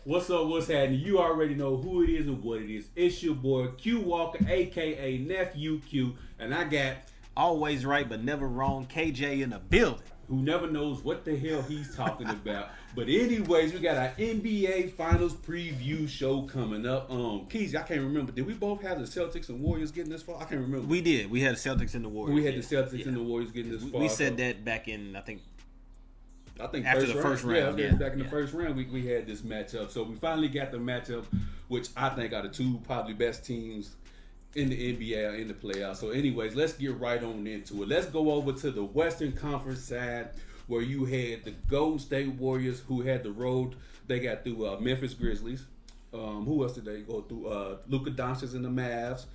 What's up? What's happening? You already know who it is and what it is. It's your boy Q Walker, aka Nephew Q, and I got always right but never wrong KJ in the building. who never knows what the hell he's talking about. But anyways, we got our NBA Finals preview show coming up. Keys, I can't remember. Did we both have the Celtics and Warriors getting this far? I can't remember. We did. We had the Celtics and the Warriors. We had the Celtics and the Warriors getting this far. We said that back in, I think after the first round. Back in the first round, we had this matchup. So we finally got the matchup, which I think are the two probably best teams in the NBA or in the playoffs. So anyways, let's get right on into it. Let's go over to the Western Conference side where you had the Golden State Warriors who had the road. They got through Memphis Grizzlies. Who else did they go through? Luka Doncic and the Mavs.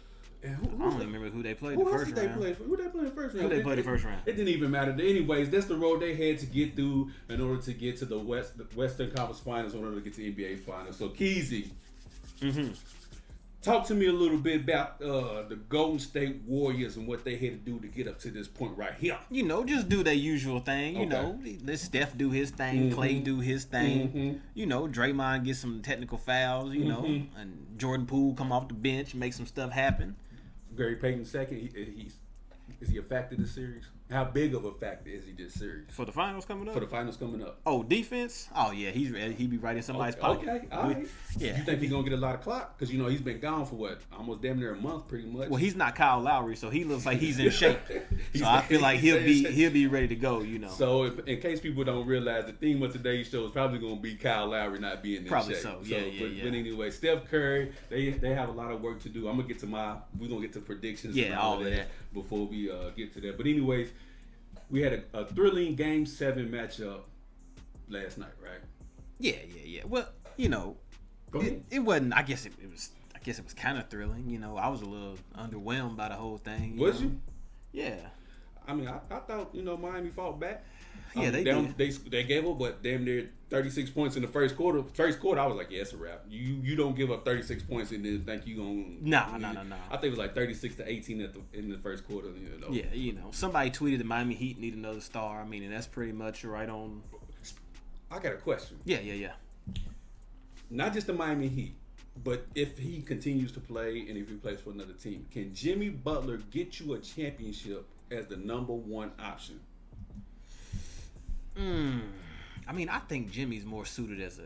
And I don't even remember who they played the first round. Who they played the first round? Who they played the first round? It didn't even matter. Anyways, that's the road they had to get through in order to get to the Western Conference Finals in order to get to the NBA Finals. So, Keezy, talk to me a little bit about the Golden State Warriors and what they had to do to get up to this point right here. You know, just do their usual thing. You know, let Steph do his thing, Clay do his thing. You know, Draymond get some technical fouls, you know, and Jordan Poole come off the bench, make some stuff happen. Gary Payton second. Is he a factor in this series? How big of a factor is he this series? For the finals coming up? For the finals coming up. Oh, defense? Oh, yeah, he's ready. He be right in somebody's pocket. Okay, all right. Yeah. You think he's going to get a lot of clock? Because, you know, he's been gone for what? Almost damn near a month, pretty much. Well, he's not Kyle Lowry, so he looks like he's in shape. So I feel like he'll be ready to go, you know. So in case people don't realize, the theme of today's show is probably going to be Kyle Lowry not being in probably shape. Probably so, yeah. But anyway, Steph Curry, they have a lot of work to do. we're going to get to predictions and all of that before we get to that. But anyways, we had a thrilling Game 7 matchup last night, right? Yeah. Well, you know, it wasn't. I guess it was kind of thrilling. You know, I was a little underwhelmed by the whole thing. Was you? Yeah. I mean, I thought, you know, Miami fought back. Yeah, they did. They gave up, but damn near 36 points in the first quarter. First quarter, I was like, yeah, it's a wrap. You don't give up 36 points and then think you gonna. No. I think it was like 36-18 in the first quarter. You know. Yeah, you know, somebody tweeted the Miami Heat need another star. I mean, and that's pretty much right on. I got a question. Yeah. Not just the Miami Heat, but if he continues to play and if he plays for another team, can Jimmy Butler get you a championship as the number one option? I mean, I think Jimmy's more suited as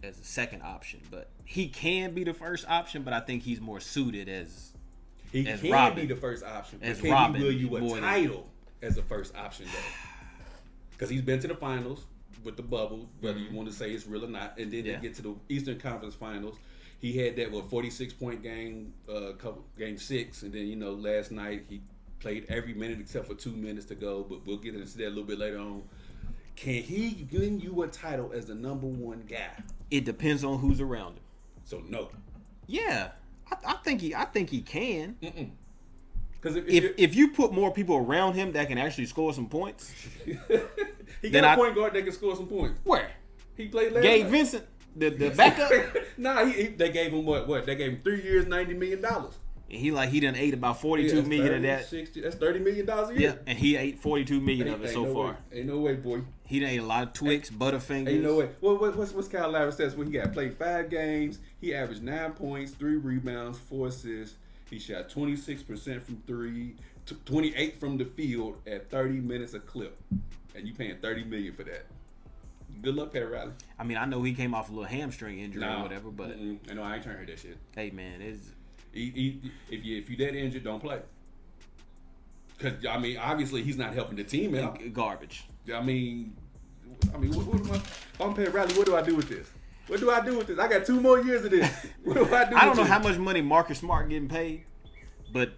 a second option, but he can be the first option. But I think he's more suited as Robin. Be the first option. As but can Robin, he will you a title as the first option though? Because he's been to the finals with the bubble, whether you want to say it's real or not, and then they get to the Eastern Conference Finals. He had that 46-point game, game 6, and then last night he played every minute except for 2 minutes to go. But we'll get into that a little bit later on. Can he win you a title as the number one guy? It depends on who's around him. So no. Yeah, I think he can. Because if you put more people around him that can actually score some points, he got a point guard that can score some points. Where he played last Gabe night. Vincent, the backup. Nah, they gave him what? They gave him 3 years, $90 million. And he done ate about 42 million 30, of that. 60, that's $30 million a year. Yeah, and he ate 42 million of it so far. Way. Ain't no way, boy. He done ate a lot of Twix, Butterfingers. Ain't no way. Well, what's Kyle Lowry stats? When he got played 5 games, he averaged 9 points, 3 rebounds, 4 assists. He shot 26% from 3, 28 from the field at 30 minutes a clip, and you paying $30 million for that. Good luck, Pat Riley. I mean, I know he came off a little hamstring injury or whatever, but I know I ain't trying to hear that shit. Hey, man, it's. If you that injured, don't play. Because obviously he's not helping the team out. Garbage. What if I'm Pat Riley, what do I do with this? I got 2 more years of this. What do I do? I don't know how much money Marcus Smart getting paid, but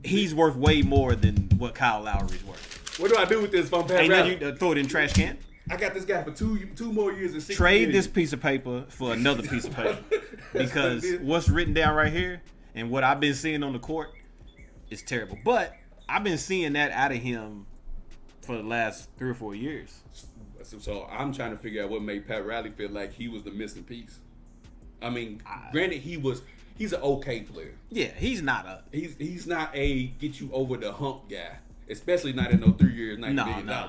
he's worth way more than what Kyle Lowry's worth. What do I do with this if I'm Pat Riley? You throw it in the trash can. I got this guy for two more years and 6 Trade this piece of paper for another piece of paper. Because what's written down right here and what I've been seeing on the court is terrible. But I've been seeing that out of him for the last 3 or 4 years. So I'm trying to figure out what made Pat Riley feel like he was the missing piece. I mean, granted he's an okay player. Yeah, he's not he's not a get you over the hump guy. Especially not in no 3 years, $90 million. No.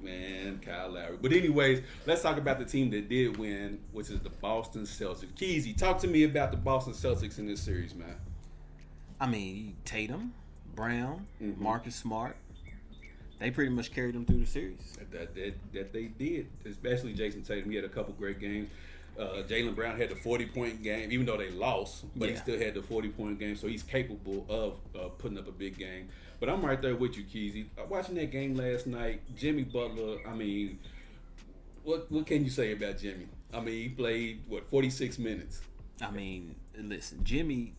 Man, Kyle Lowry. But anyways, let's talk about the team that did win, which is the Boston Celtics. Keezy, talk to me about the Boston Celtics in this series, man. I mean, Tatum, Brown, Marcus Smart, they pretty much carried them through the series. That they did, especially Jason Tatum. He had a couple great games. Jaylen Brown had the 40-point game, even though they lost, but he still had the 40-point game, so he's capable of putting up a big game. But I'm right there with you, Keezy. Watching that game last night, Jimmy Butler, I mean, what can you say about Jimmy? I mean, he played, 46 minutes? I mean, listen, Jimmy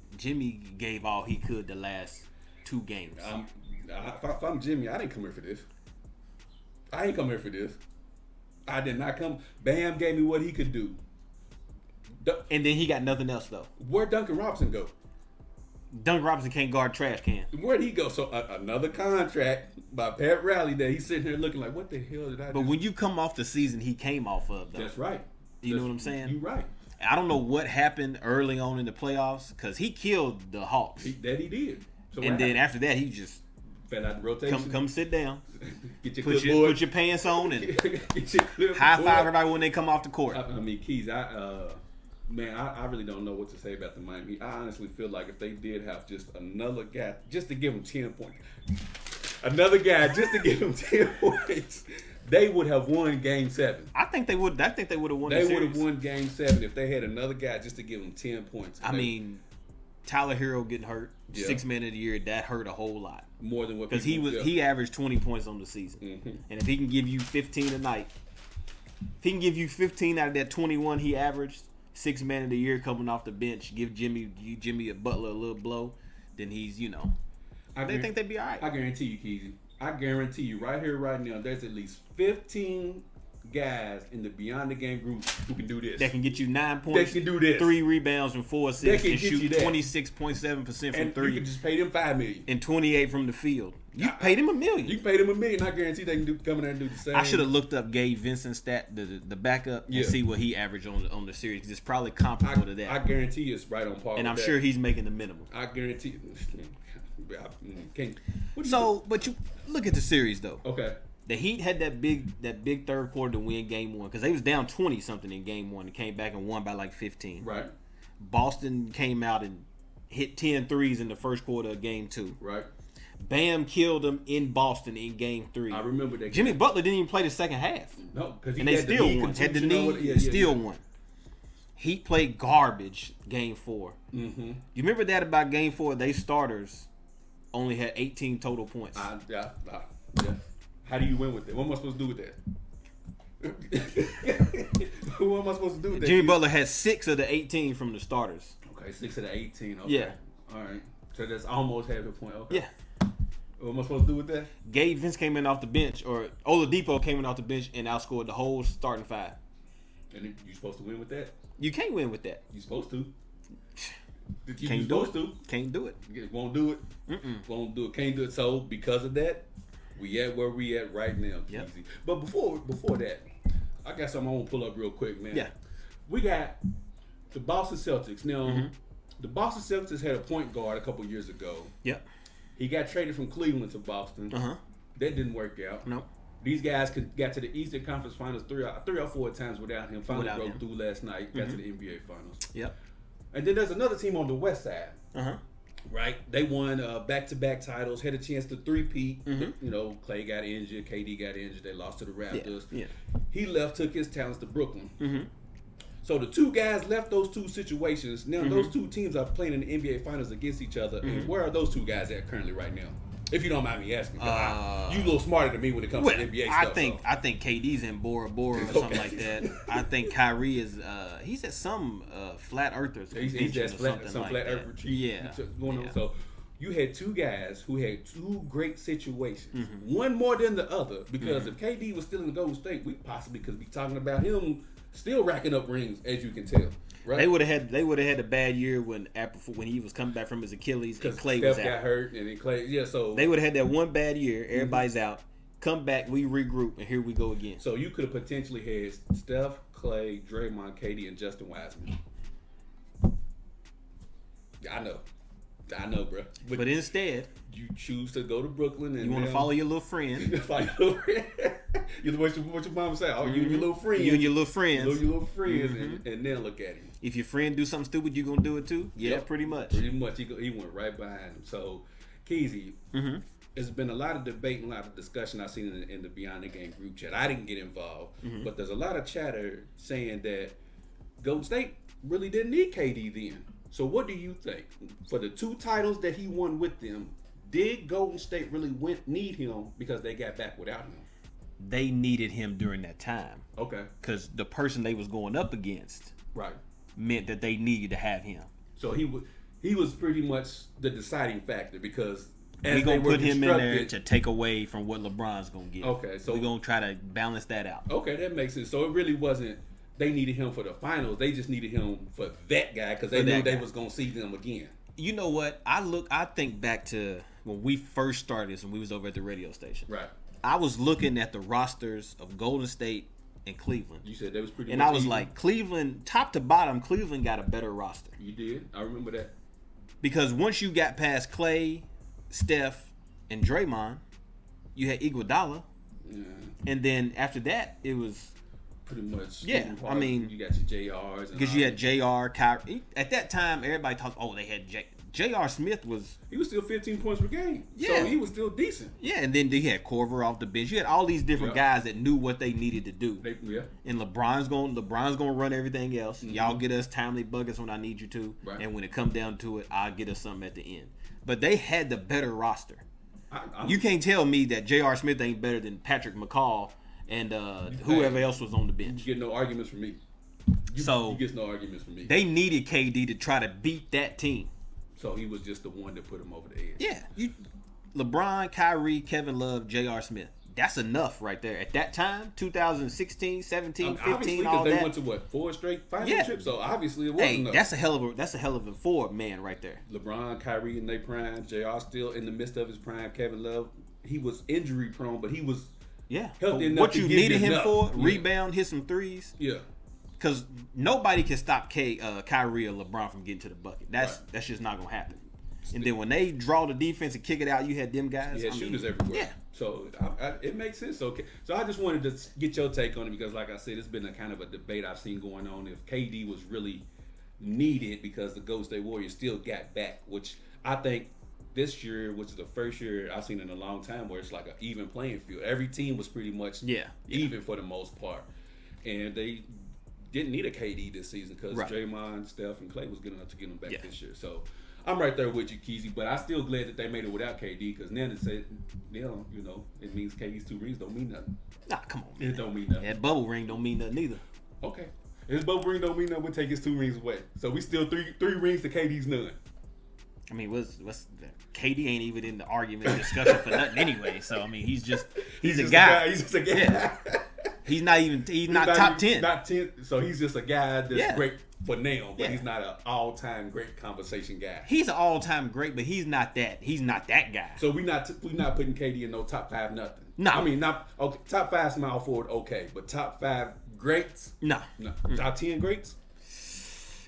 gave all he could the last 2 games. If I'm Jimmy, I didn't come here for this. I ain't come here for this. I did not come. Bam gave me what he could do. And then he got nothing else, though. Where'd Duncan Robinson go? Duncan Robinson can't guard trash can. Where'd he go? So another contract by Pat Riley that he's sitting here looking like, what the hell did I do? But when you come off the season he came off of, though. That's right. You know what I'm saying? You're right. I don't know what happened early on in the playoffs because he killed the Hawks. He did. So and then after that, he just fell out the rotation. Come sit down. Get your put your pants on and high five everybody when they come off the court. I mean, Keys, I really don't know what to say about the Miami Heat. I honestly feel like if they did have just another guy, just to give them 10 points, another guy just to give them 10 points, they would have won Game 7. I think they would. I think they would have won. They would have won Game 7 if they had another guy just to give them 10 points. I mean, Tyler Hero getting hurt, 6 man of the year, that hurt a whole lot. More than what because he averaged 20 points on the season, and if he can give you 15 a night, if he can give you 15 out of that 21 he averaged, 6 man of the year coming off the bench, give Jimmy a Butler a little blow, then he's they think they'd be all right. I guarantee you, Keezy. I guarantee you, right here, right now, there's at least 15 guys in the Beyond the Game group who can do this. That can get you 9 points, they can do this. 3 rebounds, and 4 assists, and shoot 26.7% from and 3. You can just pay them $5 million and 28 from the field. You pay them $1 million. You pay them $1 million. I guarantee they can come in there and do the same. I should have looked up Gabe Vincent's stat, the backup, and see what he averaged on the series. 'Cause it's probably comparable to that. I guarantee you it's right on par. And I'm with sure that. he's making the minimum. I guarantee you. But you look at the series though. Okay. The Heat had that big third quarter to win Game 1 because they was down 20 something in Game 1 and came back and won by like 15. Right. Boston came out and hit 10 threes in the first quarter of Game 2. Right. Bam killed them in Boston in Game 3. I remember that. Jimmy Butler didn't even play the second half. No, because they still won. Had the knee, still won. Heat played garbage Game 4. Mm-hmm. You remember that about Game 4? They starters only had 18 total points. Yeah. How do you win with that? What am I supposed to do with that? What am I supposed to do with that? Jimmy Butler had 6 of the 18 from the starters. Okay, 6 of the 18. Okay. Yeah. All right. So that's almost half a point. Okay. Yeah. What am I supposed to do with that? Gabe Vince came in off the bench, or Oladipo came in off the bench and outscored the whole starting 5. And you supposed to win with that? You can't win with that. You supposed to. Can't do it. Can't do it. Won't do it. Won't do it. Can't do it. So because of that, we at where we at right now, Keezy. Yep. But before that, I got something I want to pull up real quick, man. Yeah. We got the Boston Celtics. Now, the Boston Celtics had a point guard a couple years ago. Yep. He got traded from Cleveland to Boston. That didn't work out. Nope. These guys got to the Eastern Conference Finals three or four times without him. Finally broke through last night. Got to the NBA Finals. Yep. And then there's another team on the West side. Right? They won back-to-back titles, had a chance to three-peat. You know, Clay got injured, KD got injured. They lost to the Raptors. Yeah. He left, took his talents to Brooklyn. So the two guys left those two situations. Now those two teams are playing in the NBA Finals against each other. And where are those two guys at currently right now? If you don't mind me asking. You a little smarter than me when it comes to NBA stuff. I think KD's in Bora Bora or something like that. I think Kyrie is he's at some flat earthers he's at some flat earth retreat. Yeah. Going on. So you had two guys who had two great situations. One more than the other. Because if KD was still in the Golden State, we possibly could be talking about him still racking up rings, as you can tell. Right? They would have had a bad year when he was coming back from his Achilles and Clay was out. Steph got hurt and then Clay. So they would have had that one bad year. Everybody's out. Come back, we regroup, and here we go again. So you could have potentially had Steph, Clay, Draymond, KD, and Justin Wiseman. I know. I know, bro. But instead, you choose to go to Brooklyn and you want to follow your little friend. Follow your little friend. What your mom say? Oh, you and your little friends. You and your little friends. Your little friends, and then look at him. If your friend do something stupid, you gonna do it too? Yeah, Yep. pretty much. Pretty much. He went right behind him. So, Keezy, there's been a lot of debate and a lot of discussion I've seen in the Beyond the Game group chat. I didn't get involved, but there's a lot of chatter saying that Golden State really didn't need KD then. So what do you think? For the 2 titles that he won with them, did Golden State really need him because they got back without him? They needed him during that time. Okay. Because the person they was going up against meant that they needed to have him. So he was pretty much the deciding factor because we're going to put him in there to take away from what LeBron's going to get. Okay. So we're going to try to balance that out. Okay, that makes sense. So it really wasn't they needed him for the finals. They just needed him for that guy because they knew they was going to see them again. You know what? I think back to when we first started this, when we was over at the radio station. Right. I was looking at the rosters of Golden State and Cleveland. You said that was pretty. And I was like, Cleveland, top to bottom, Cleveland got a better roster. You did. I remember that. Because once you got past Clay, Steph, and Draymond, you had Iguodala. Yeah. And then after that, it was pretty much. Yeah, I mean, you got your JRs because you had JR, Kyrie. At that time, everybody talked. Oh, they had J.R. Smith was. He was still 15 points per game. Yeah, so he was still decent. Yeah, and then they had Korver off the bench. You had all these different guys that knew what they needed to do. And LeBron's gonna run everything else. Y'all get us timely buckets when I need you to, and when it come down to it, I'll get us something at the end. But they had the better roster. You can't tell me that J.R. Smith ain't better than Patrick McCall and whoever else was on the bench. You get no arguments from me. You get no arguments from me. They needed KD to try to beat that team. So he was just the one that put him over the edge. Yeah. LeBron, Kyrie, Kevin Love, J.R. Smith. That's enough right there. At that time, 2016, 17, 15, all that. They went to 4 straight final trips, so obviously it wasn't enough. That's a hell of a forward man right there. LeBron, Kyrie in their prime, JR still in the midst of his prime, Kevin Love, he was injury prone, but he was healthy enough what you needed him for, yeah. Rebound, hit some threes. Yeah. Because nobody can stop Kyrie or LeBron from getting to the bucket. That's just not going to happen. And then when they draw the defense and kick it out, you had them guys. You had shooters everywhere. Yeah. So it makes sense. Okay. So I just wanted to get your take on it because, like I said, it's been a kind of a debate I've seen going on if KD was really needed because the Golden State Warriors still got back, which I think this year, which is the first year I've seen in a long time where it's like an even playing field. Every team was pretty much even for the most part. And they didn't need a KD this season because Draymond, Steph, and Clay was good enough to get them back this year. So I'm right there with you, Keezy, but I'm still glad that they made it without KD because then it said, it means KD's 2 rings don't mean nothing. Nah, come on, man. It don't mean nothing. That bubble ring don't mean nothing either. Okay. His bubble ring don't mean nothing. We'll take his 2 rings away. So we still three rings to KD's none. I mean, what's KD ain't even in the argument discussion for nothing anyway. So I mean, he's a guy. He's just a guy. Yeah. He's not top 10. Not 10. So he's just a guy that's great for now, but he's not an all-time great conversation guy. He's an all-time great, but he's not that. He's not that guy. So we not putting KD in no top 5 nothing. No. I mean, not okay. Top 5 small forward, okay, but top 5 greats, no. Top 10 greats.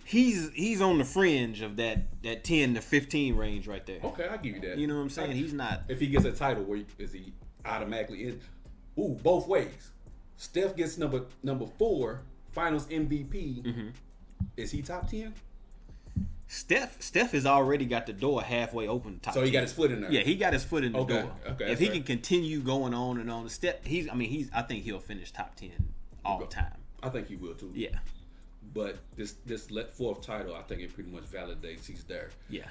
He's on the fringe of that 10 to 15 range right there. Okay, I'll give you that. You know what I'm saying? He's not. If he gets a title, where is he automatically in? Ooh, both ways. Steph gets number 4, Finals MVP. Mm-hmm. Is he top 10? Steph has already got the door halfway open. So he got his foot in there. Yeah, he got his foot in the door. Okay. If he can continue going on and on, Steph, I think he'll finish top 10 all the time. I think he will too. Yeah. But this 4th title, I think it pretty much validates he's there. Yeah.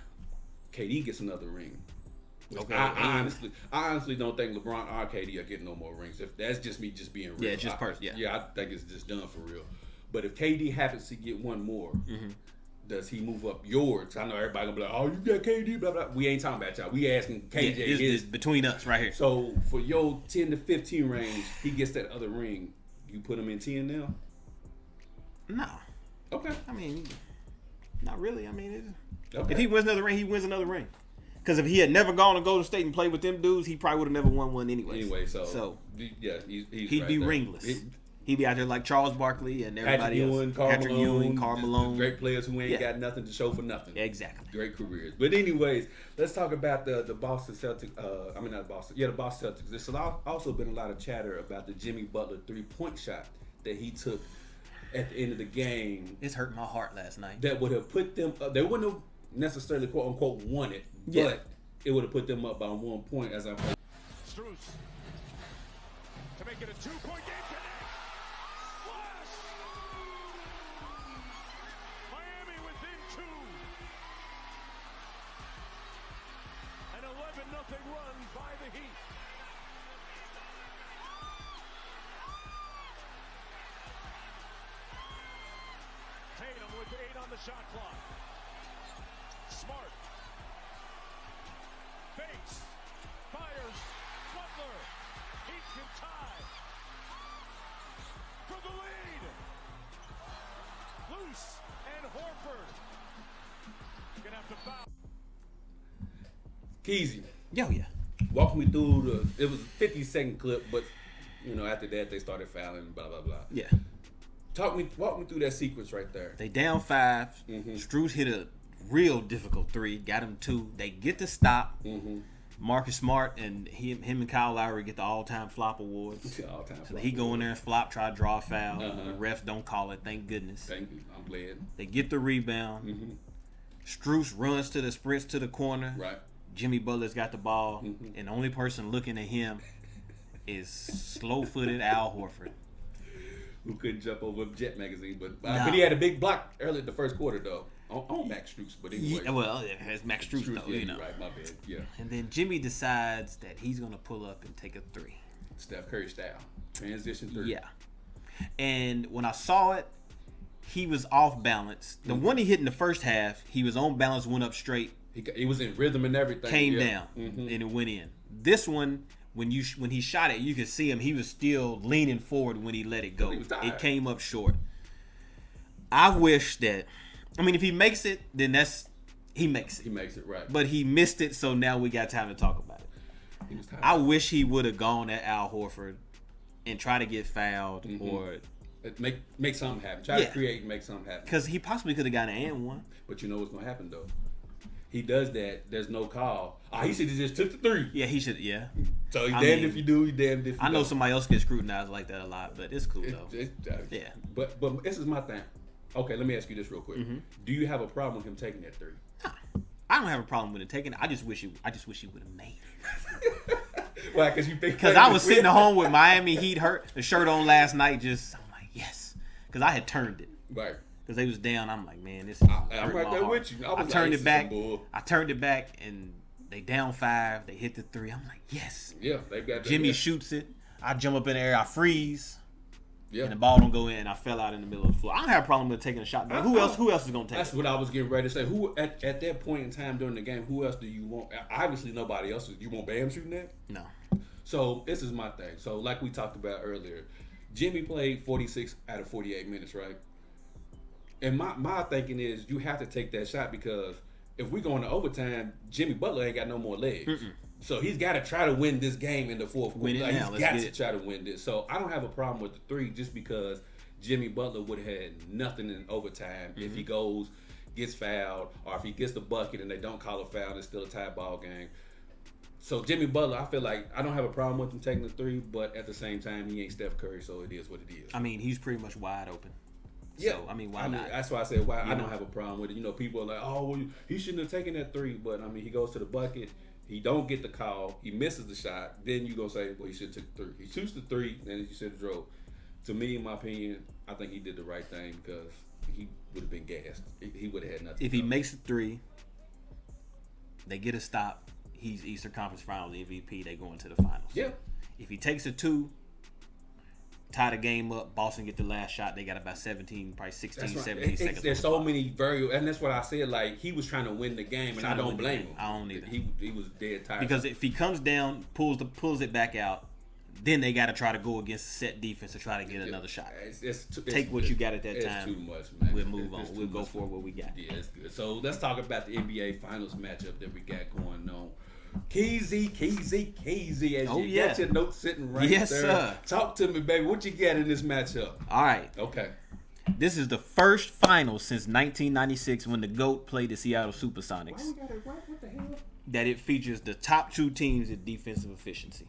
KD gets another ring. Okay. I honestly don't think LeBron or KD are getting no more rings. If that's just me just being real. Yeah, just personal. Yeah, I think it's just done for real. But if KD happens to get one more, does he move up yours? I know everybody gonna be like, "Oh, you got KD." Blah blah. We ain't talking about y'all. We asking KJ. Yeah, it's between us right here. So for your 10 to 15 range, he gets that other ring. You put him in 10 now? No. Okay. I mean, not really. I mean, okay. If he wins another ring, he wins another ring. Because if he had never gone to Golden State and played with them dudes, he probably would have never won one anyway. So yeah, he'd be ringless. He be out there like Charles Barkley and everybody else. Patrick Ewing, Karl Malone. Great players who ain't got nothing to show for nothing. Exactly. Great careers. But anyways, let's talk about the Boston Celtics. Not Boston. Yeah, the Boston Celtics. There's also been a lot of chatter about the Jimmy Butler 3-point shot that he took at the end of the game. It's hurt my heart last night. That would have put them up. They wouldn't have necessarily, quote unquote, won it. But it would have put them up by 1 point as I'm playing. Strus to make it a 2-point game. Flash! Miami within 2. An 11-0 run by the Heat. Tatum with 8 on the shot clock. Smart. Fakes. Fires. Butler. Heat can tie. For the lead. Loose. And Horford. Gonna have to foul. Keezy. Yo, yeah. Walk me through it was a 50-second clip, but after that they started fouling, blah blah blah. Yeah. Walk me through that sequence right there. They down 5. Strus hit a real difficult 3. Got him 2. They get the stop. Marcus Smart and him and Kyle Lowry get the all-time flop awards. So he go in there and flop, try to draw a foul. The refs don't call it. Thank goodness. Thank you. I'm glad. They get the rebound. Strus runs to the sprints to the corner. Right. Jimmy Butler's got the ball, and the only person looking at him is slow-footed Al Horford. Who couldn't jump over Jet magazine, but he had a big block early in the first quarter though on Max Strus. But anyway, it's Max Strus though, Right, my bad. Yeah. And then Jimmy decides that he's gonna pull up and take a 3. Steph Curry style, transition 3. Yeah. And when I saw it, he was off balance. The one he hit in the first half, he was on balance, went up straight. He was in rhythm and everything. Came down and it went in. This one, when he shot it, you could see him. He was still leaning forward when he let it go. It came up short. I wish that. I mean, if he makes it, then he makes it. He makes it right. But he missed it, so now we got time to talk about it. He was tired. I wish he would have gone at Al Horford and try to get fouled or make something happen. Try to create and make something happen. Because he possibly could have gotten an and one. But you know what's gonna happen though. He does that. There's no call. He should have just took the 3. Yeah, he should. Yeah. So he's damned if you do. He's damned if you don't. I know somebody else gets scrutinized like that a lot, but it's cool though. Yeah. But this is my thing. Okay, let me ask you this real quick. Do you have a problem with him taking that 3? I don't have a problem with him taking it. I just wish he would have made it. Why? Because I was sitting at home with Miami Heat the shirt on last night. I'm like, yes, because I had turned it. Right. Because they was down. I'm like, man, this is I'm right there with you. I turned it back. I turned it back, and they down 5. They hit the 3. I'm like, yes. Yeah, they got that. Jimmy shoots it. I jump up in the air. I freeze. Yeah. And the ball don't go in. I fell out in the middle of the floor. I don't have a problem with taking a shot. Who else is going to take it? That's what I was getting ready to say. Who at that point in time during the game, who else do you want? Obviously, nobody else. You want Bam shooting that? No. So this is my thing. So like we talked about earlier, Jimmy played 46 out of 48 minutes, right? And my thinking is you have to take that shot because if we go into overtime, Jimmy Butler ain't got no more legs. So he's got to try to win this game in the fourth quarter. He's got to try to win this. So I don't have a problem with the 3 just because Jimmy Butler would have had nothing in overtime if he goes, gets fouled, or if he gets the bucket and they don't call a foul and it's still a tie ball game. So Jimmy Butler, I feel like I don't have a problem with him taking the 3, but at the same time, he ain't Steph Curry, so it is what it is. I mean, he's pretty much wide open. Yeah, so, why not? That's why I said why I don't have a problem with it. People are like, oh, well, he shouldn't have taken that 3, but he goes to the bucket, he don't get the call, he misses the shot. Then you gonna say, well, he should have took the 3. He shoots the 3, and he should have drove. To me, in my opinion, I think he did the right thing because he would have been gassed. He would have had nothing. If he makes the 3, they get a stop. He's Eastern Conference Finals MVP. They go into the finals. Yeah. If he takes a 2. Tie the game up. Boston get the last shot. They got about 17, probably 16, 17 seconds. There's so many variables, and that's what I said. Like he was trying to win the game, and I don't blame him. I don't either. He was dead tired. Because if he comes down, pulls it back out, then they got to try to go against set defense to try to get another shot. Take what you got at that time. It's too much, man. We'll move on. We'll go for what we got. Yeah, it's good. So let's talk about the NBA Finals matchup that we got going on. Keezy. As you yeah. got your notes sitting right Yes, there. sir. Talk to me, baby. What you got in this matchup? All right. Okay. This is the first final since 1996 when the GOAT played the Seattle Supersonics. Why we got it right? What the hell? That it features the top two teams in defensive efficiency.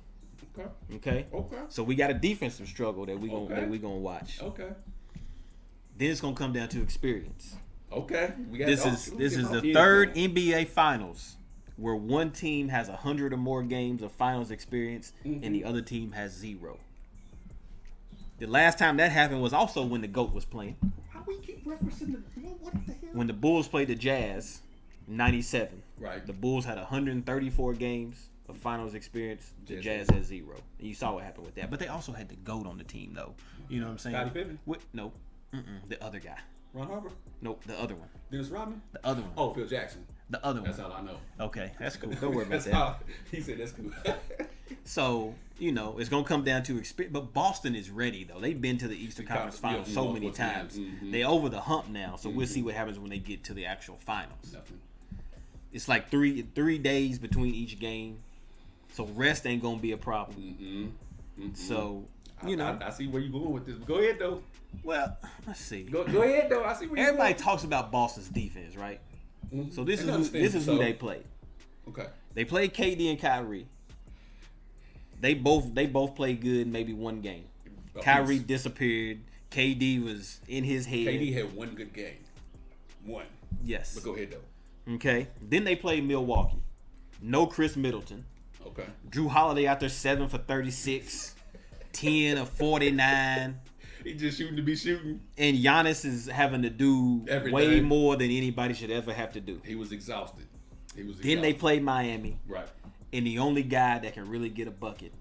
Okay. So we got a defensive struggle that we gonna watch. Okay. Then it's gonna come down to experience. Okay. This is the third NBA Finals where one team has 100 or more games of finals experience and the other team has 0. The last time that happened was also when the GOAT was playing. How we keep referencing what the hell? When the Bulls played the Jazz, 97. Right. The Bulls had 134 games of finals experience. The Jazz had 0. And you saw what happened with that. But they also had the GOAT on the team, though. You know what I'm saying? Scottie Pippen? No. The other guy. Ron Harper? Nope, the other one. Dennis Rodman? The other one. Oh, Phil Jackson. The other one. That's all I know. Okay, that's cool. Don't worry about That's that. all. He said that's cool. So, it's going to come down to experience. But Boston is ready, though. They've been to the Eastern Conference Finals so many times. They over the hump now, so we'll see what happens when they get to the actual finals. Nothing. It's like three days between each game, so rest ain't going to be a problem. So, I see where you're going with this. Go ahead, though. Well, let's see. Go ahead, though. I see where you're Everybody going. talks about Boston's defense, right? So this is who they played. Okay. They played KD and Kyrie. They both played good in maybe one game. Kyrie disappeared. KD was in his head. KD had one good game. One. Yes. But go ahead, though. Okay. Then they played Milwaukee. No Chris Middleton. Okay. Drew Holiday out there 7 for 36, 10 of 49. He just shooting to be shooting. And Giannis is having to do way more than anybody should ever have to do. He was exhausted. Then they played Miami. Right. And the only guy that can really get a bucket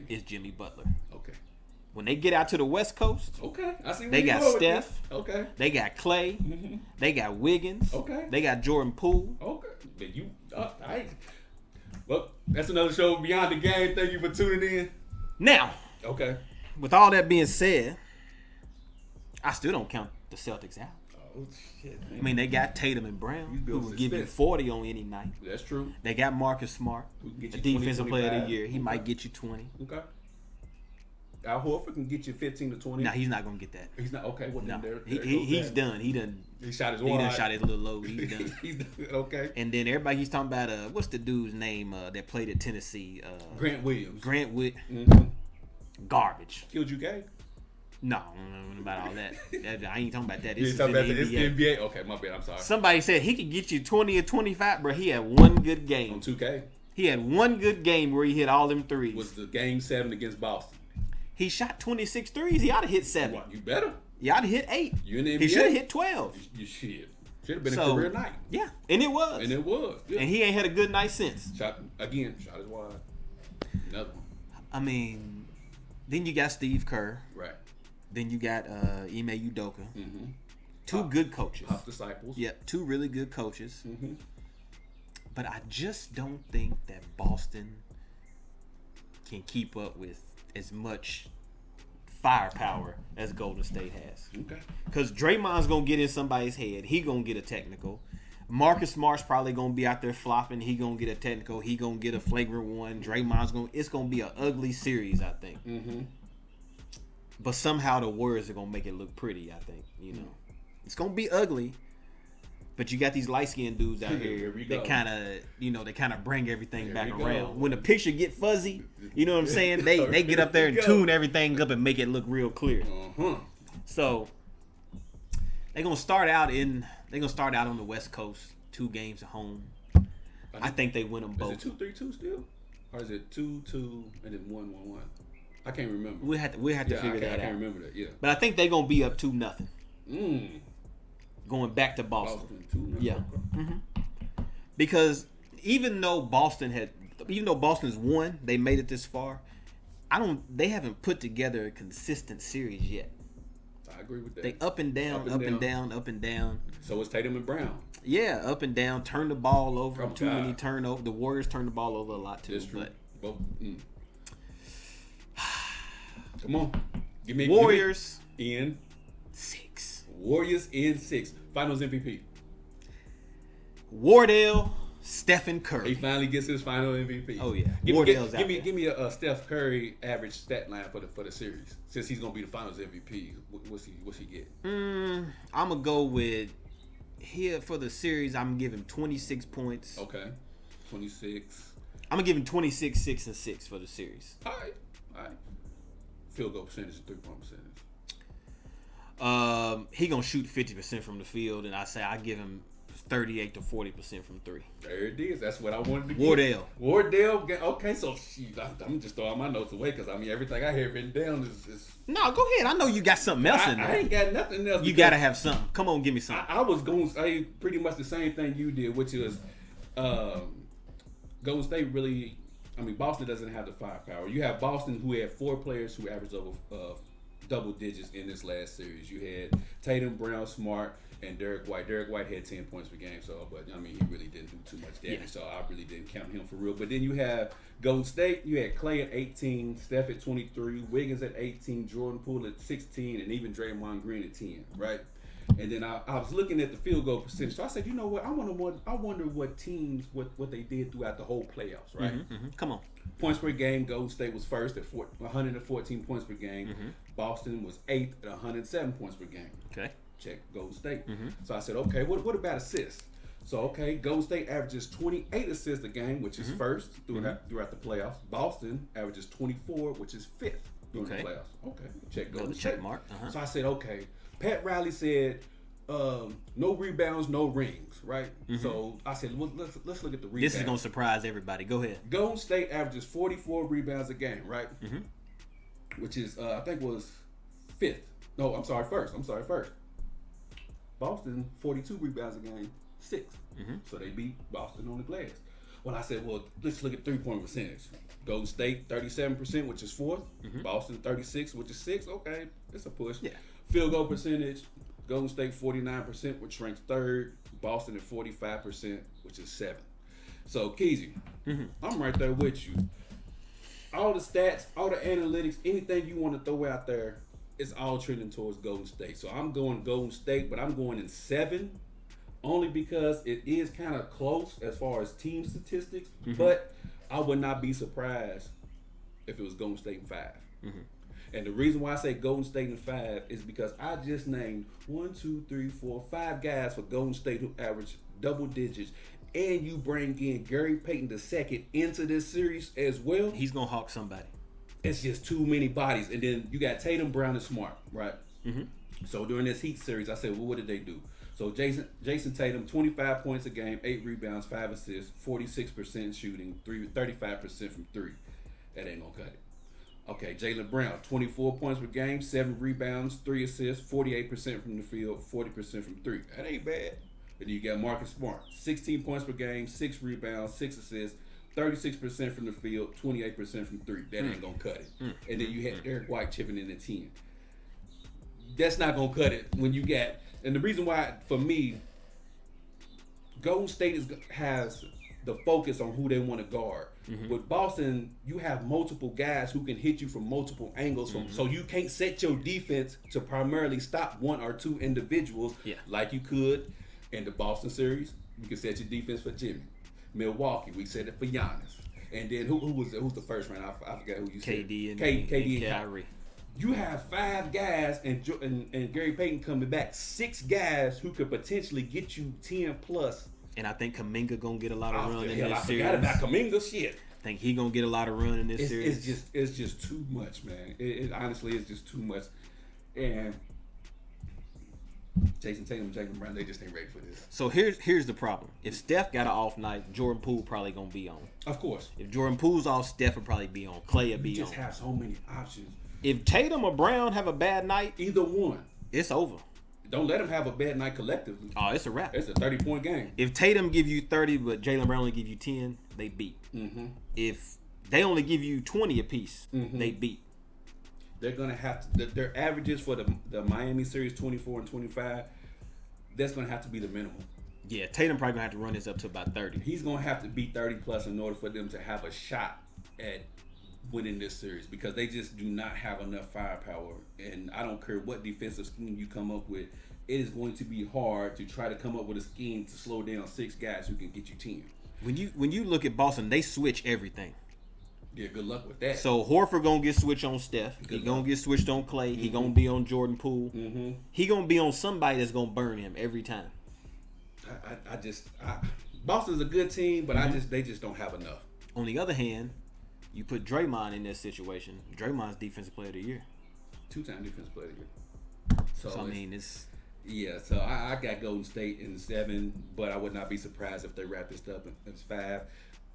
is Jimmy Butler. Okay. When they get out to the West Coast, I see. They got Steph. Okay. They got Clay. They got Wiggins. Okay. They got Jordan Poole. Okay. Well, that's another show Beyond the Game. Thank you for tuning in. Now, okay. With all that being said, I still don't count the Celtics out. Oh shit, man. I mean, they got Tatum and Brown, who will give you 40 on any night. That's true. They got Marcus Smart, the defensive player of the year. He might get you 20. Okay. Al Horford can get you 15 to 20. Nah, he's not gonna get that. He's not okay. Well, no, there he's done. He shot his wide. He done shot his little load. He's done. He's done. Okay. And then everybody he's talking about what's the dude's name that played at Tennessee? Grant Williams. Garbage. Killed you, gay? No, I don't know about all that. I ain't talking about that. This is in the NBA. Okay, my bad. I'm sorry. Somebody said he could get you 20 or 25, bro. He had one good game. On 2K? He had one good game where he hit all them threes. Was the game 7 against Boston? He shot 26 threes. He ought to hit 7. What, you better. He ought to hit 8. You in the NBA? He should have hit 12. You should have been a career night. Yeah, and it was. Yeah. And he ain't had a good night since. Shot his wide. Another one. I mean, then you got Steve Kerr. Right. Then you got Ime Udoka. Two good coaches. Top disciples. Yep, 2 really good coaches. Mm-hmm. But I just don't think that Boston can keep up with as much firepower as Golden State has. Okay. Because Draymond's going to get in somebody's head. He going to get a technical. Marcus Smart's probably going to be out there flopping. He going to get a technical. He going to get a flagrant one. It's going to be an ugly series, I think. Mm-hmm. But somehow the Warriors are going to make it look pretty, I think. It's going to be ugly. But you got these light-skinned dudes out here that kind of bring everything back around. When the picture get fuzzy, you know what I'm saying? They get up there and tune everything up and make it look real clear. So they're gonna start out on the West Coast, 2 games at home. I think they win them both. Is it 2-3-2 still, or is it 2-2 and then 1-1-1? I can't remember. We'll have to figure that out. I can't remember that. Yeah. But I think they're gonna be up 2-0. Going back to Boston. 2-0. Yeah. Mm-hmm. Because even though Boston's won, they made it this far. They haven't put together a consistent series yet. I agree with that. They up and down. So it's Tatum and Brown. Yeah, up and down. Turn the ball over. Many turnovers. The Warriors turn the ball over a lot too. That's true. But come on, Warriors in 6. Warriors in 6. Finals MVP. Wardell Stephen He Curry. finally gets his final MVP. Oh yeah, Give me a Steph Curry average stat line for the series, since he's gonna be the Finals MVP. What's he get? I'm gonna go with here for the series. I'm gonna give him 26 points. Okay, 26. I'm gonna give him 26, 6 and 6 for the series. All right. Field goal percentage and 3-point percentage. He gonna shoot 50% from the field, and I give him 38 to 40% from 3. There it is. That's what I wanted to Wardell. Wardell. Okay, so I'm just throwing my notes away because everything I have written down is. No, go ahead. I know you got something else in there. I ain't got nothing else. You gotta have something. Come on, give me something. I was going to say pretty much the same thing you did, which is Golden State really. Boston doesn't have the firepower. You have Boston, who had 4 players who averaged over double digits in this last series. You had Tatum, Brown, Smart, and Derek White. Derek White had 10 points per game, but he really didn't do too much damage, so I really didn't count him for real. But then you have Golden State. You had Clay at 18, Steph at 23, Wiggins at 18, Jordan Poole at 16, and even Draymond Green at 10, right? And then I was looking at the field goal percentage. So I said, you know what? I wonder what teams what they did throughout the whole playoffs, right? Come on. Points per game. Golden State was first at 114 points per game. Boston was 8th at 107 points per game. Okay. Check Golden State. So I said, okay, what about assists? So Golden State averages 28 assists a game, which is first throughout the playoffs. Boston averages 24, which is 5th during the playoffs. Okay, check Golden State. Check mark. So I said, okay. Pat Riley said, no rebounds, no rings, right? So I said, well, let's look at the rebounds. This is gonna surprise everybody. Go ahead. Golden State averages 44 rebounds a game, right? Which is I think was 5th. No, I'm sorry, first. Boston 42 rebounds a game, 6th. So they beat Boston on the glass. Well, I said, well, let's look at 3-point percentage. Golden State 37%, which is 4th. Boston 36, which is 6th. Okay, it's a push. Yeah. Field goal percentage, Golden State 49%, which ranks 3rd. Boston at 45%, which is 7th. So, Keezy, I'm right there with you. All the stats, all the analytics, anything you want to throw out there, it's all trending towards Golden State. So I'm going Golden State, but I'm going in 7, only because it is kind of close as far as team statistics. But I would not be surprised if it was Golden State in 5. And the reason why I say Golden State in 5 is because I just named 5 guys for Golden State who average double digits, and you bring in Gary Payton II into this series as well. He's gonna hawk somebody. It's just too many bodies. And then you got Tatum, Brown, and Smart, right? So during this Heat series, I said, well, what did they do? So Jason Tatum, 25 points a game, 8 rebounds, 5 assists, 46% shooting, 35% from 3. That ain't gonna cut it. Okay, Jaylen Brown, 24 points per game, 7 rebounds, 3 assists, 48% from the field, 40% from 3. That ain't bad. And then you got Marcus Smart, 16 points per game, 6 rebounds, 6 assists, 36% from the field, 28% from 3. That ain't gonna cut it. And then you had Derek White chipping in at 10. That's not gonna cut it when you got. And the reason why, for me, Golden State has the focus on who they want to guard. With Boston, you have multiple guys who can hit you from multiple angles, so you can't set your defense to primarily stop 1 or 2 individuals like you could in the Boston series. You can set your defense for Jimmy. Milwaukee, we set it for Giannis. And then who's the first round? I forgot who you said. KD and Kyrie. You have 5 guys and Gary Payton coming back, 6 guys who could potentially get you 10 plus. And I think Kuminga gonna get a lot of run in this I series. forgot about Kuminga. Shit. I think he gonna get a lot of run in this series. It's just too much, man. It honestly is just too much. And Jason Tatum, Jaylen Brown, they just ain't ready for this. So here's the problem. If Steph got an off night, Jordan Poole probably gonna be on. Of course. If Jordan Poole's off, Steph will probably be on. Clay will be on. You just have so many options. If Tatum or Brown have a bad night, either one, it's over. Don't let them have a bad night collectively. Oh, it's a wrap. It's a 30-point game. If Tatum give you 30, but Jaylen Brown only give you 10, they beat. If they only give you 20 apiece, they beat. They're gonna have to. Their averages for the Miami series, 24 and 25. That's gonna have to be the minimum. Yeah, Tatum probably gonna have to run this up to about 30. He's gonna have to be 30 plus in order for them to have a shot at winning this series, because they just do not have enough firepower. And I don't care what defensive scheme you come up with, it is going to be hard to try to come up with a scheme to slow down 6 guys who can get you 10. When you look at Boston, they switch everything. Yeah, good luck with that. So Horford gonna get switched on Steph. He gonna get switched on Clay. He gonna be on Jordan Poole. He gonna be on somebody that's gonna burn him every time. Boston's a good team, but they just don't have enough. On the other hand, you put Draymond in this situation. Draymond's defensive player of the year. 2-time defensive player of the year. So I mean, it's so I got Golden State in 7, but I would not be surprised if they wrap this up in 5.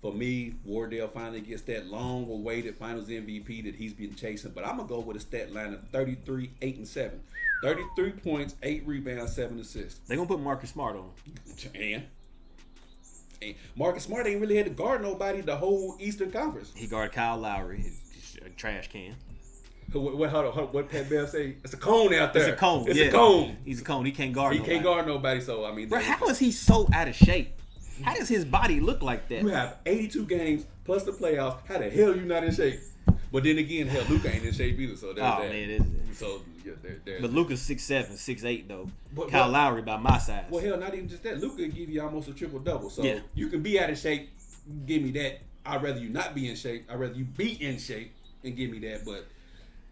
For me, Wardell finally gets that long-awaited Finals MVP that he's been chasing. But I'm gonna go with a stat line of 33, 8, and 7. 33 points, 8 rebounds, 7 assists. They're gonna put Marcus Smart on. And Marcus Smart ain't really had to guard nobody the whole Eastern Conference. He guarded Kyle Lowry, he's a trash can. Hold on. What Pat Bell say? It's a cone out there. It's a cone. It's a cone. He's a cone. He can't guard. He can't guard nobody. So I mean, bro, how is he so out of shape? How does his body look like that? You have 82 games plus the playoffs. How the hell you not in shape? But then again, hell, Luka ain't in shape either. So there's that. Man, it is. So yeah, there's but Luka's 6'7", 6'8" though. But Kyle Lowry by my size. Well, hell, not even just that. Luka give you almost a triple double. So Yeah. you can be out of shape. Give me that. I'd rather you not be in shape. I'd rather you be in shape and give me that. But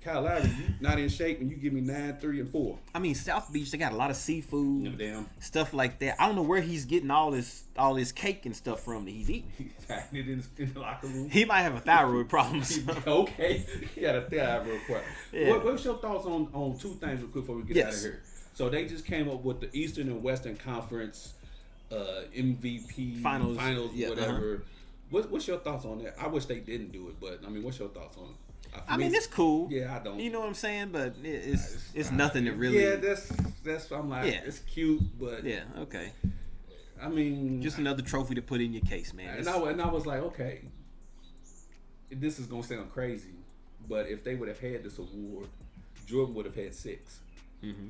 Kyle Lowry, you not in shape, and you give me 9, 3, and 4. I mean, South Beach, they got a lot of seafood, No damn. stuff like that. I don't know where he's getting all this cake and stuff from that he's eating. He's hiding it in the locker room. He might have a thyroid problem. Okay, he got a thyroid problem. Yeah. What's your thoughts on 2 things real quick before we get out of here? So they just came up with the Eastern and Western Conference MVP Finals, yeah, whatever. What's your thoughts on that? I wish they didn't do it, but I mean, what's your thoughts on it? I mean, it's cool. Yeah, I don't. You know what I'm saying? But it's nothing that really. Yeah, that's. I'm like, it's cute, but yeah, okay. I mean, just another trophy to put in your case, man. And I was like, okay, this is gonna sound crazy, but if they would have had this award, Jordan would have had 6,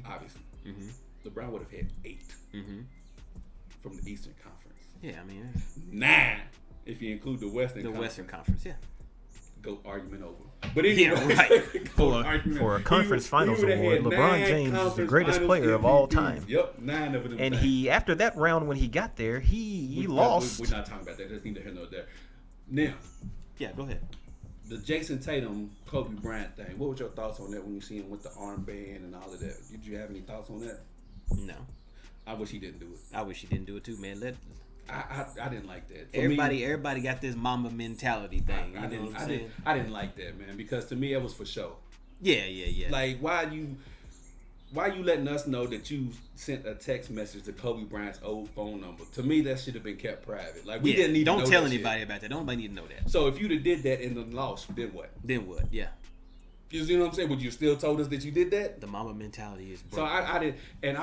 obviously. LeBron would have had 8 from the Eastern Conference. Yeah, I mean 9 if you include the Western. Western Conference, yeah. Go argument over. But anyway, for a conference finals award, LeBron James is the greatest player of all time. Yep, 9 of them. And he, after that round when he got there, he lost. We're not talking about that. That's neither here nor there. Now, yeah, go ahead. The Jason Tatum, Kobe Bryant thing. What was your thoughts on that when you see him with the armband and all of that? Did you have any thoughts on that? No. I wish he didn't do it. I wish he didn't do it too, man. I didn't like that. Everybody got this mama mentality thing. I didn't like that, man, because to me it was for show. Yeah. Like why you letting us know that you sent a text message to Kobe Bryant's old phone number? To me, that should have been kept private. Like we didn't need. Don't tell anybody about that. Nobody need to know that. So if you'd have did that and then lost, then what? Yeah. You see what I'm saying? Would you still told us that you did that? The mama mentality is broken. So I did, and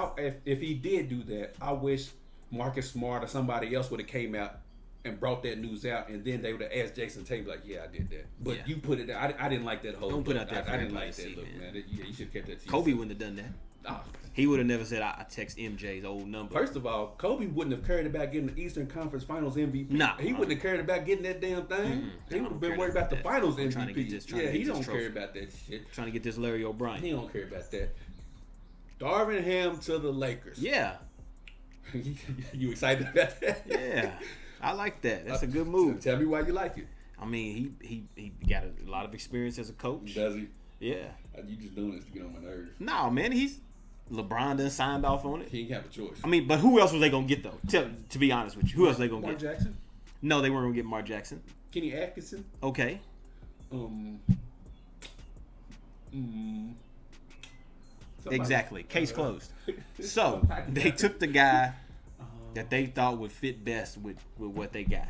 if he did do that, I wish Marcus Smart or somebody else would have came out and brought that news out, and then they would have asked Jason Tatum like, "Yeah, I did that." But you put it there. I didn't like that whole. Don't put out that. I didn't like that look, man. Yeah, you should have kept that. Kobe wouldn't have done that. Oh. He would have never said, "I text MJ's old number." First of all, Kobe wouldn't have cared about getting the Eastern Conference Finals MVP. Nah, he wouldn't have cared about getting that damn thing. He would have been worried about the Finals MVP. He don't care about that shit. Trying to get this Larry O'Brien. He don't care about that. Darvin Ham to the Lakers. Yeah. You excited about that? Yeah, I like that. That's a good move. Tell me why you like it. I mean, he got a lot of experience as a coach. Does he? Yeah. You just doing this to get on my nerves. No, man, LeBron done signed off on it. He ain't have a choice. I mean, but who else was they gonna get though? To be honest with you, who else they gonna Mark get? Jackson? No, they weren't gonna get Mark Jackson. Kenny Atkinson? Okay. Exactly. Case closed. So they took the guy that they thought would fit best with what they got.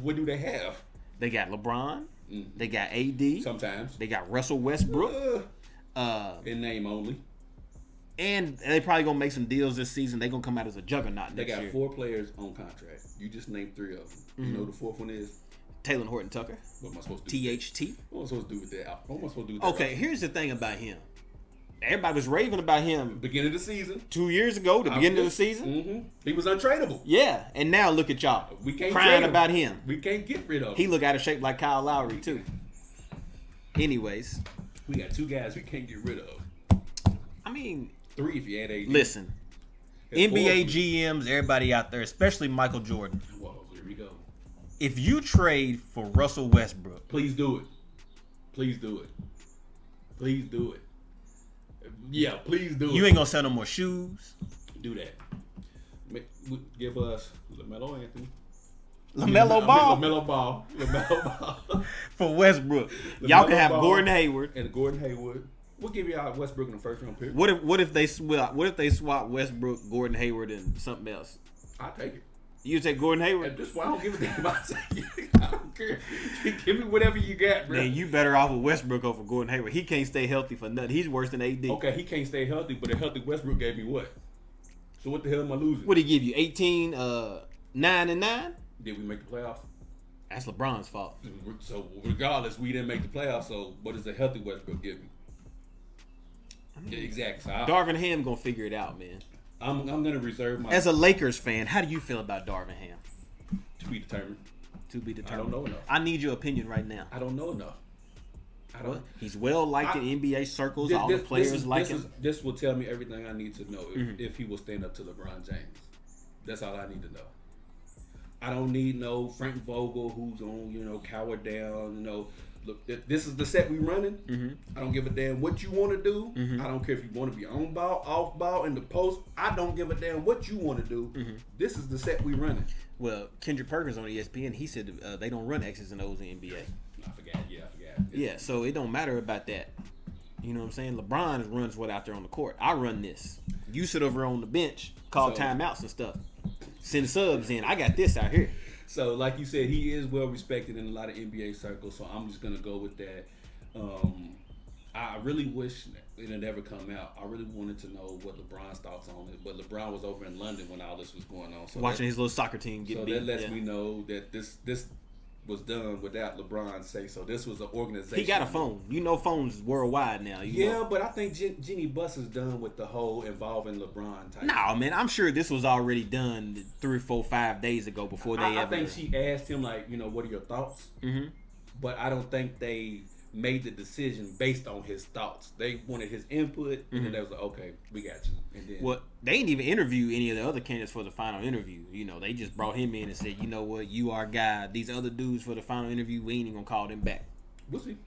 What do they have? They got LeBron. They got AD. Sometimes. They got Russell Westbrook. In name only. And they probably gonna make some deals this season. They gonna come out as a juggernaut They next year. got 4 players on contract. You just named 3 of them. You know who the 4th one is? Taylor Horton Tucker. What am I supposed to do? THT. What am I supposed to do with that? What am I supposed to do with that? Okay, here's the thing about him. Everybody was raving about him Beginning of the season. 2 years ago, the beginning of the season. Mm-hmm. He was untradeable. Yeah, and now look at y'all. We can't crying trade him. about him. We can't get rid of him. He look out of shape like Kyle Lowry too. Anyways, we got 2 guys we can't get rid of. I mean, 3 if you add AD. Listen, That's NBA 4. GMs, everybody out there, especially Michael Jordan. Whoa, here we go. if you trade for Russell Westbrook, please do it. Please do it. Please do it. Yeah, please do it. You ain't gonna sell no more shoes. Do that. Give us LaMelo Anthony. LaMelo Ball. LaMelo Ball. For Westbrook. Y'all can have Gordon Hayward. And Gordon Hayward. We'll give y'all Westbrook in the first round pick. What if they swap Westbrook, Gordon Hayward, and something else? I'll take it. You take Gordon Hayward? At this point, I don't give a damn. I don't care. Give me whatever you got, bro. Man, you better off with Westbrook over Gordon Hayward. He can't stay healthy for nothing. He's worse than AD. Okay, he can't stay healthy, but a healthy Westbrook gave me what? So what the hell am I losing? What did he give you? 18, 9 and 9? Did we make the playoffs? That's LeBron's fault. So regardless, we didn't make the playoffs. So what does a healthy Westbrook give me? Yeah, exactly. So Darvin Ham gonna figure it out, man. I'm gonna reserve my. As a Lakers fan, how do you feel about Darvin Ham? To be determined. To be determined. I don't know enough. I need your opinion right now. I don't know enough. He's well liked in NBA circles. All the players like him. This will tell me everything I need to know if he will stand up to LeBron James. That's all I need to know. I don't need no Frank Vogel who's on, cower down, Look, this is the set we running. Mm-hmm. I don't give a damn what you want to do. Mm-hmm. I don't care if you want to be on ball, off ball, in the post. I don't give a damn what you want to do. Mm-hmm. This is the set we running. Well, Kendrick Perkins on ESPN, he said they don't run X's and O's in the NBA. I forgot. Yeah, so it don't matter about that. You know what I'm saying? LeBron runs what out there on the court. I run this. You sit over on the bench, call timeouts and stuff. Send subs in. I got this out here. So, like you said, he is well respected in a lot of NBA circles. So I'm just gonna go with that. I really wish it had never come out. I really wanted to know what LeBron's thoughts on it, but LeBron was over in London when all this was going on. So watching his little soccer team get beat. So that lets me know that this was done without LeBron say so. This was an organization. He got a phone. Phones worldwide now. But I think Jenny Buss is done with the whole involving LeBron type. No, man. I'm sure this was already done 3, 4, 5 days ago before they ever. I think she asked him, what are your thoughts? Mm-hmm. But I don't think they made the decision based on his thoughts. They wanted his input, and then they was like, okay, we got you. And then, they didn't even interview any of the other candidates for the final interview. They just brought him in and said, you know what, you our guy. These other dudes for the final interview, we ain't even gonna call them back. We'll see.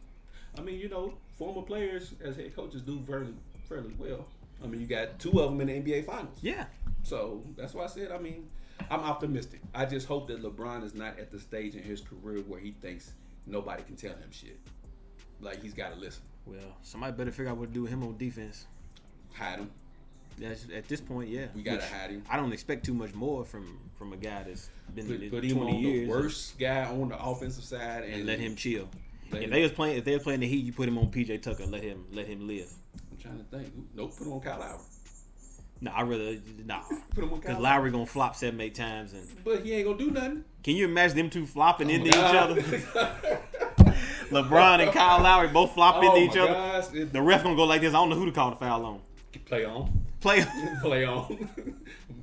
I mean, former players as head coaches do fairly well. I mean, you got 2 of them in the NBA Finals. Yeah. So that's why I said, I'm optimistic. I just hope that LeBron is not at the stage in his career where he thinks nobody can tell him shit. Like, he's got to listen. Well, somebody better figure out what to do with him on defense. Hide him. At this point, yeah. We got to hide him. I don't expect too much more from a guy that's been in 20 him on years. The worst guy on the offensive side. And let him chill. If they was playing the Heat, you put him on PJ Tucker. Let him live. I'm trying to think. Nope, put him on Kyle Lowry. Put him on because Lowry gonna flop 7-8 times but he ain't gonna do nothing. Can you imagine them two flopping into each other? LeBron and Kyle Lowry both flop into each other. The ref gonna go like this. I don't know who to call the foul on. Play on. Play on. Play on.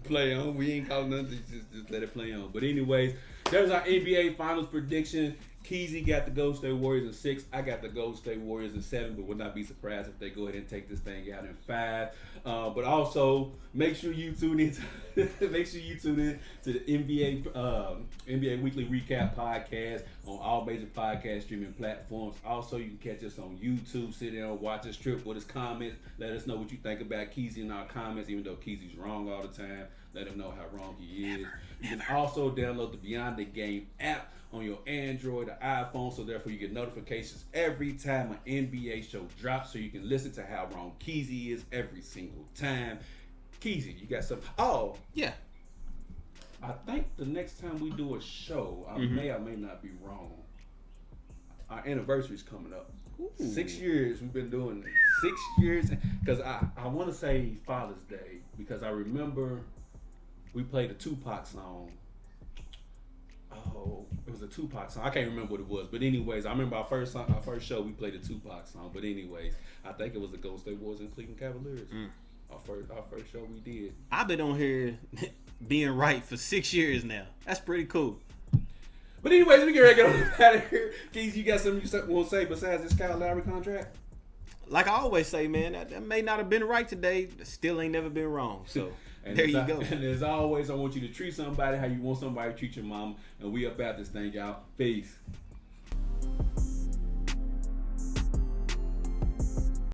Play on. We ain't calling nothing. Just let it play on. But anyways, there's our NBA Finals prediction. Keezy got the Golden State Warriors in 6. I got the Golden State Warriors in 7, but would not be surprised if they go ahead and take this thing out in 5. But also make sure you tune in. Make sure you tune in to the NBA Weekly Recap podcast on all major podcast streaming platforms. Also, you can catch us on YouTube. Sit there and watch us, trip with his comments. Let us know what you think about Keezy in our comments, even though Keezy's wrong all the time. Let him know how wrong he is. You can also download the Beyond the Game app on your Android or iPhone, so therefore you get notifications every time an NBA show drops, so you can listen to how wrong Keezy is every single time. Keezy, you got something? Oh, yeah. I think the next time we do a show, I may or may not be wrong. Our anniversary's coming up. Ooh. 6 years we've been doing it. 6 years, because I want to say Father's Day, because I remember we played a Tupac song. Oh, it was a Tupac song. I can't remember what it was, but anyways, I remember our first show we played a Tupac song. But anyways, I think it was the Golden State Warriors and Cleveland Cavaliers. Our first show we did. I've been on here being right for 6 years now. That's pretty cool. But anyways, we get ready to get on out of here. Keys, you got something you want to say besides this Kyle Lowry contract? Like I always say, man, that may not have been right today. Still ain't never been wrong. So And there you go. And as always, I want you to treat somebody how you want somebody to treat your mama. And we up out this thing, y'all. Peace.